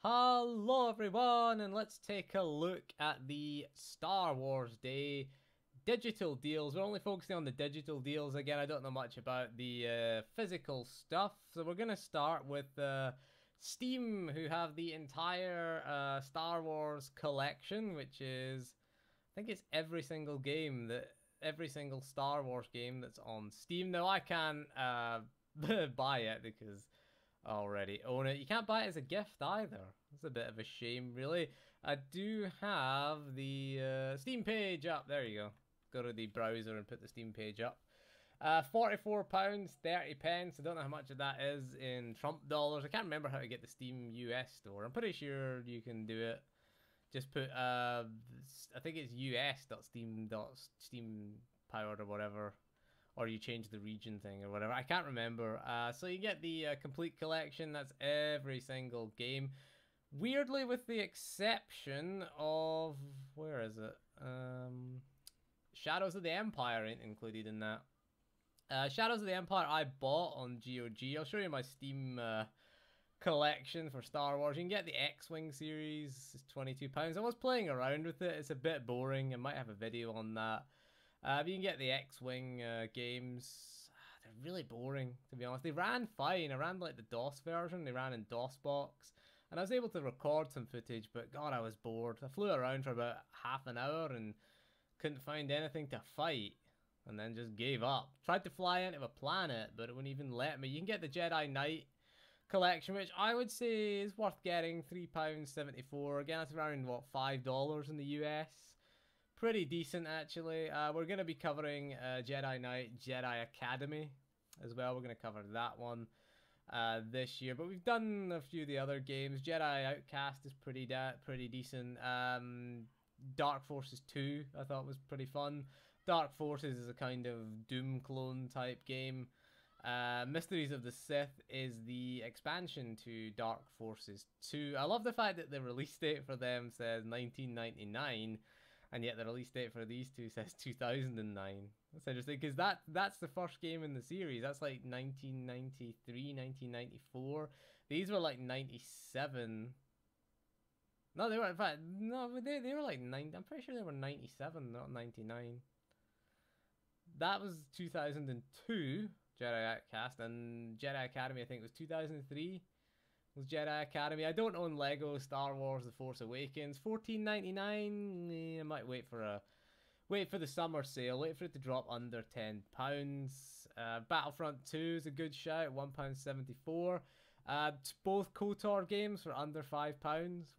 Hello everyone, and let's take a look at the Star Wars Day digital deals. We're only focusing on the digital deals. Again, I don't know much about the physical stuff, so we're going to start with Steam, who have the entire Star Wars collection, which is, I think it's every single Star Wars game that's on Steam. Now, I can't buy it because I already own it. You can't buy it as a gift either. It's a bit of a shame, really. I do have the Steam page up. There you go. Go to the browser and put the Steam page up. £44, 30 pence. I don't know how much of that is in Trump dollars. I can't remember how to get the Steam US store. I'm pretty sure you can do it. Just put, I think it's us.steam powered or whatever. Or you change the region thing or whatever. I can't remember. So you get the complete collection. That's every single game. Weirdly, with the exception of... Where is it? Shadows of the Empire ain't included in that. Shadows of the Empire I bought on GOG. I'll show you my Steam collection for Star Wars. You can get the X-Wing series. It's £22. I was playing around with it. It's a bit boring. I might have a video on that. You can get the X-Wing games. They're really boring, to be honest. They ran fine. I ran like the DOS version. They ran in DOSBox. And I was able to record some footage, but God, I was bored. I flew around for about half an hour and couldn't find anything to fight. And then just gave up. Tried to fly into a planet, but it wouldn't even let me. You can get the Jedi Knight collection, which I would say is worth getting. £3.74. Again, that's around, what, $5 in the US. Pretty decent, actually. We're going to be covering Jedi Knight, Jedi Academy as well. We're going to cover that one this year. But we've done a few of the other games. Jedi Outcast is pretty decent. Dark Forces 2, I thought was pretty fun. Dark Forces is a kind of Doom clone type game. Mysteries of the Sith is the expansion to Dark Forces 2. I love the fact that the release date for them says 1999. And yet the release date for these two says 2009. That's interesting, because that's the first game in the series. That's like 1993, 1994. These were like 97. No, they were, in fact, no, they were like 90. I'm pretty sure they were 97, not 99. That was 2002, Jedi Outcast, and Jedi Academy, I think, was 2003. Was Jedi Academy. I don't own Lego Star Wars The Force Awakens. $14.99. I might wait for the summer sale. Wait for it to drop under £10. Battlefront 2 is a good shout. £1.74. Both KOTOR games for under £5.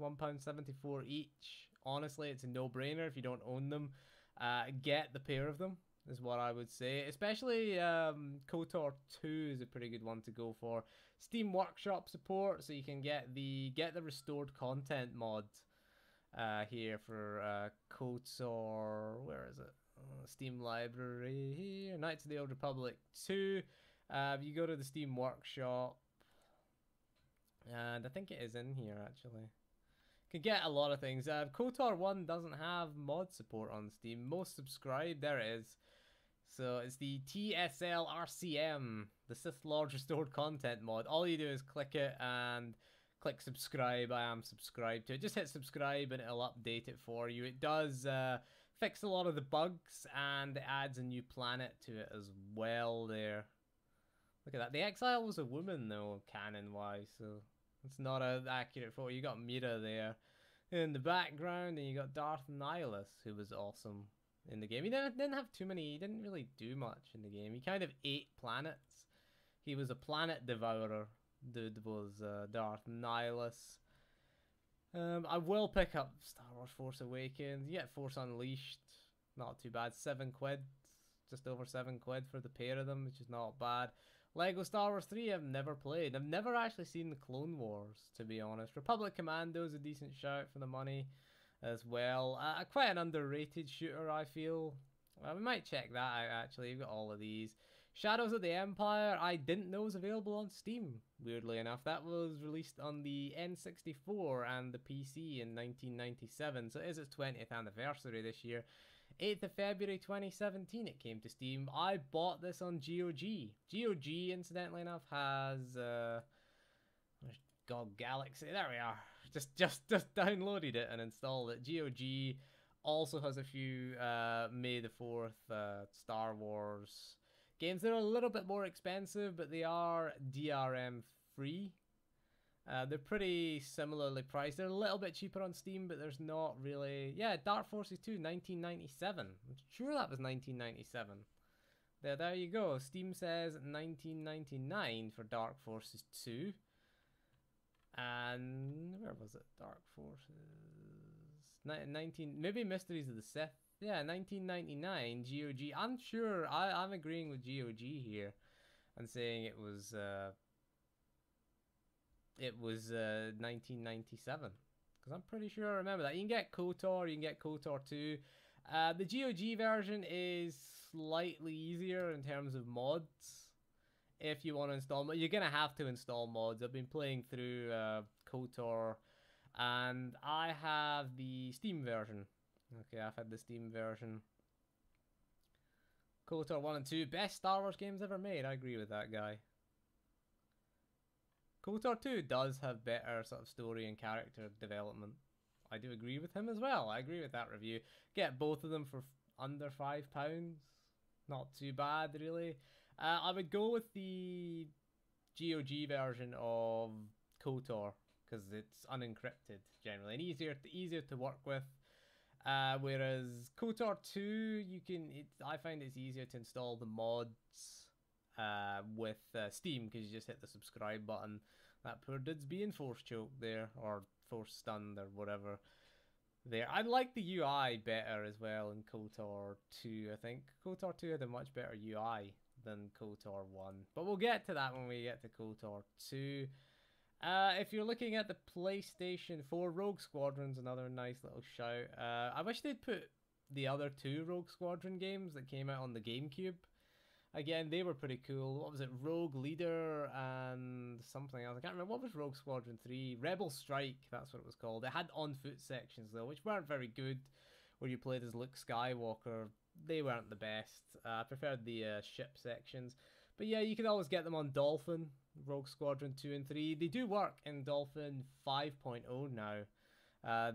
£1.74 each. Honestly, it's a no-brainer if you don't own them. Get the pair of them, is what I would say. Especially KOTOR 2 is a pretty good one to go for. Steam Workshop support, so you can get the restored content mod here for KOTOR. Where is it? Steam Library here. Knights of the Old Republic 2. You go to the Steam Workshop, and I think it is in here actually. Can get a lot of things. KOTOR 1 doesn't have mod support on Steam. Most subscribed, there it is. So it's the TSL RCM, the Sith Lord Restored Content mod. All you do is click it and click subscribe. I am subscribed to it. Just hit subscribe and it'll update it for you. It does fix a lot of the bugs, and it adds a new planet to it as well there. Look at that. The Exile was a woman though, canon-wise, so it's not an accurate photo. You got Mira there in the background, and you got Darth Nihilus, who was awesome in the game. He didn't have too many. He didn't really do much in the game. He kind of ate planets. He was a planet devourer. Dude was Darth Nihilus. I will pick up Star Wars Force Awakens. You get Force Unleashed. Not too bad. £7. Just over £7 for the pair of them, which is not bad. Lego Star Wars 3 I've never played. I've never actually seen the Clone Wars, to be honest. Republic Commando is a decent shout for the money as well. Quite an underrated shooter, I feel. We might check that out, actually. You've got all of these. Shadows of the Empire, I didn't know was available on Steam, weirdly enough. That was released on the N64 and the PC in 1997, so it is its 20th anniversary this year. 8th of February 2017 it came to Steam. I bought this on GOG. GOG, incidentally enough, has... God, Galaxy. There we are. Just downloaded it and installed it. GOG also has a few May the 4th Star Wars games. They're a little bit more expensive, but they are DRM free. They're pretty similarly priced. They're a little bit cheaper on Steam, but there's not really... Yeah, Dark Forces 2, 1997. I'm sure that was 1997. There you go. Steam says 1999 for Dark Forces 2. And where was it? Dark Forces 19, maybe Mysteries of the Sith. Yeah, 1999 GOG. I'm sure I'm agreeing with GOG here and saying it was 1997, because I'm pretty sure I remember that. You can get KOTOR, you can get KOTOR 2. The GOG version is slightly easier in terms of mods. If you want to install, you're gonna have to install mods. I've been playing through KOTOR, and I have the Steam version. Okay, I've had the Steam version. KOTOR 1 and 2, best Star Wars games ever made. I agree with that guy. KOTOR 2 does have better sort of story and character development. I do agree with him as well. I agree with that review. Get both of them for under £5. Not too bad, really. I would go with the GOG version of KOTOR because it's unencrypted generally and easier to work with. Whereas KOTOR 2, you can. I find it's easier to install the mods with Steam, because you just hit the subscribe button. That poor dude's being force choked there, or force stunned, or whatever. There, I like the UI better as well in KOTOR 2. I think KOTOR 2 had a much better UI than KOTOR 1, but we'll get to that when we get to KOTOR 2. If you're looking at the PlayStation 4, Rogue Squadron's another nice little shout. I wish they'd put the other two Rogue Squadron games that came out on the GameCube. Again, they were pretty cool. What was it? Rogue Leader and something else. I can't remember. What was Rogue Squadron 3? Rebel Strike, that's what it was called. It had on-foot sections, though, which weren't very good, where you played as Luke Skywalker. They weren't the best. I preferred the ship sections. But yeah, you can always get them on Dolphin, Rogue Squadron 2 and 3. They do work in Dolphin 5.0 now.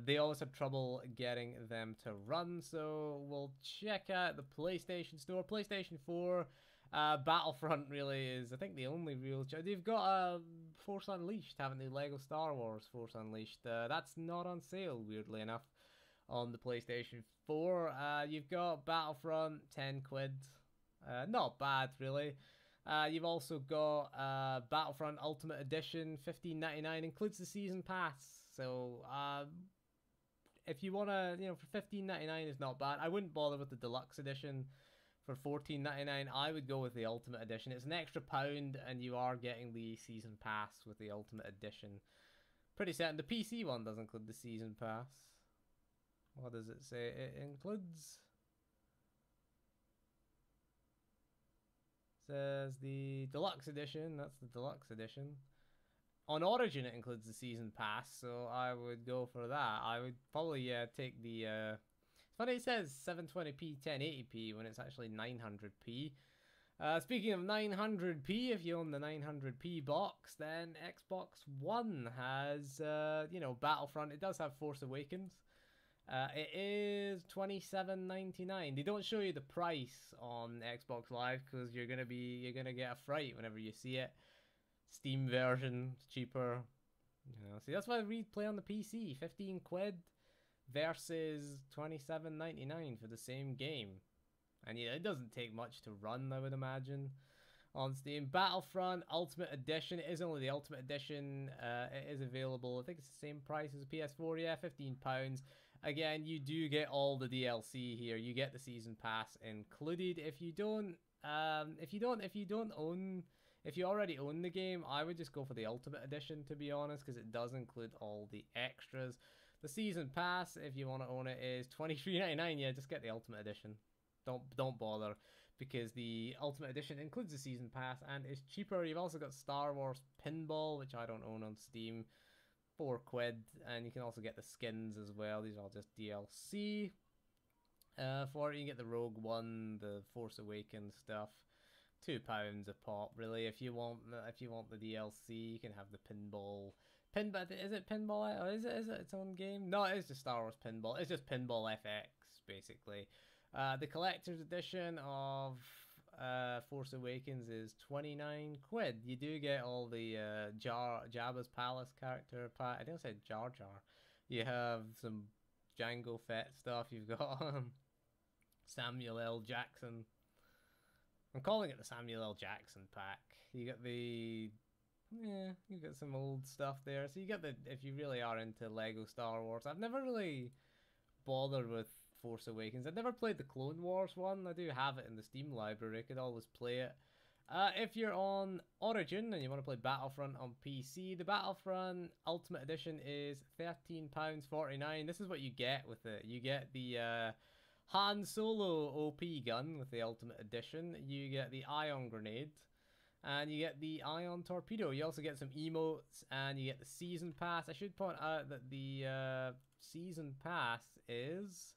They always had trouble getting them to run, so we'll check out the PlayStation Store. PlayStation 4, Battlefront really is, I think, the only real... They've got Force Unleashed, haven't they? Lego Star Wars Force Unleashed. That's not on sale, weirdly enough, on the PlayStation 4. You've got Battlefront, 10 quid. Not bad, really. You've also got Battlefront Ultimate Edition, $15.99, includes the season pass. So if you want to, for $15.99 is not bad. I wouldn't bother with the deluxe edition for $14.99. I would go with the Ultimate Edition. It's an extra £1, and you are getting the season pass with the Ultimate Edition. Pretty certain the PC one does include the season pass. What does it say? It includes... Says the deluxe edition. That's the deluxe edition. On Origin, it includes the season pass, so I would go for that. I would probably take the... It's funny it says 720p 1080p when it's actually 900p. Speaking of 900p, if you own the 900p box, then Xbox One has, Battlefront. It does have Force Awakens. It is $27.99. They don't show you the price on Xbox Live because you're gonna get a fright whenever you see it. Steam version cheaper, See, that's why we play on the PC. 15 quid versus $27.99 for the same game, and yeah, it doesn't take much to run, I would imagine, on Steam. Battlefront Ultimate Edition, it is only the Ultimate Edition. It is available. I think it's the same price as a PS4. Yeah, £15. Again, you do get all the DLC here. You get the season pass included. If you already own the game, I would just go for the Ultimate Edition, to be honest, because it does include all the extras. The season pass, if you want to own it, is $23.99. Yeah, just get the Ultimate Edition. Don't bother, because the Ultimate Edition includes the season pass and is cheaper. You've also got Star Wars Pinball, which I don't own on Steam. 4 quid, and you can also get the skins as well. These are all just DLC. For it, you can get the Rogue One, the Force Awakens stuff. £2 a pop, really. If you want the DLC, you can have the Pinball Pinball, is it Pinball? Or is it its own game? No, it is just Star Wars Pinball. It's just Pinball FX, basically. The collector's edition of Force Awakens is 29 quid. You do get all the Jabba's Palace character pack. I think I said Jar Jar. You have some Jango Fett stuff. You've got Samuel L. Jackson. I'm calling it the Samuel L. Jackson pack. You got the... Yeah, you got some old stuff there. So you get the... If you really are into Lego Star Wars. I've never really bothered with Force Awakens. I've never played the Clone Wars one. I do have it in the Steam library. I could always play it. If you're on Origin and you want to play Battlefront on PC, the Battlefront Ultimate Edition is £13.49. This is what you get with it. You get the... Han Solo OP gun with the Ultimate Edition. You get the Ion Grenade. And you get the Ion Torpedo. You also get some emotes. And you get the Season Pass. I should point out that the Season Pass is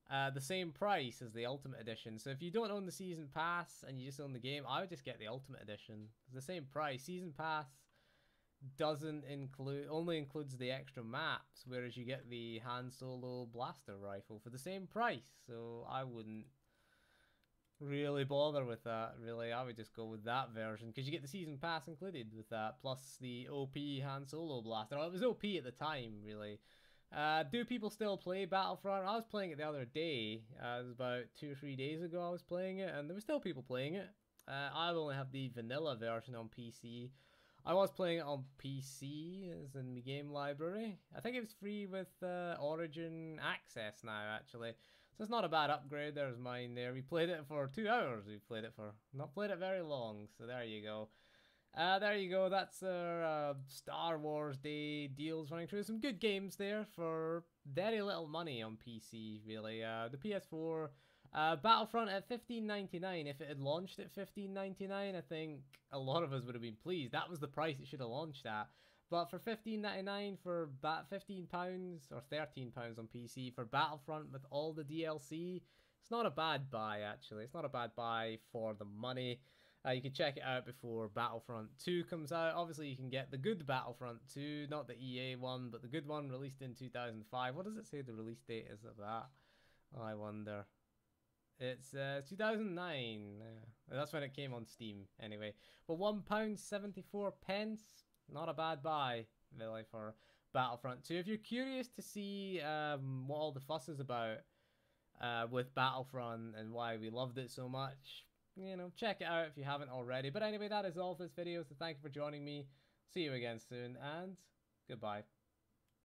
the same price as the Ultimate Edition. So if you don't own the Season Pass and you just own the game, I would just get the Ultimate Edition. It's the same price. Season Pass doesn't include, only includes the extra maps, whereas you get the Han Solo blaster rifle for the same price. So I wouldn't really bother with that, really. I would just go with that version, because you get the Season Pass included with that, plus the OP Han Solo blaster. Well, it was OP at the time, really. Do people still play Battlefront? I was playing it the other day. It was about 2 or 3 days ago I was playing it, and there were still people playing it. I only have the vanilla version on PC. I was playing it on PC, as in the game library. I think it was free with Origin Access now, actually. So it's not a bad upgrade. There's mine there. We played it for 2 hours. We played it for... Not played it very long, so there you go. There you go. That's our Star Wars Day deals running through. Some good games there for very little money on PC, really. The PS4... Battlefront at $15.99. If it had launched at $15.99, I think a lot of us would have been pleased. That was the price it should have launched at. But for $15.99 for £15 or £13 on PC for Battlefront with all the DLC, it's not a bad buy, actually. It's not a bad buy for the money. You can check it out before Battlefront 2 comes out. Obviously, you can get the good Battlefront 2, not the EA one, but the good one released in 2005. What does it say the release date is of that? Oh, I wonder. It's 2009. That's when it came on Steam, anyway. But £1.74, not a bad buy, really, for Battlefront 2. If you're curious to see what all the fuss is about with Battlefront and why we loved it so much, you know, check it out if you haven't already. But anyway, that is all for this video, so thank you for joining me. See you again soon, and goodbye.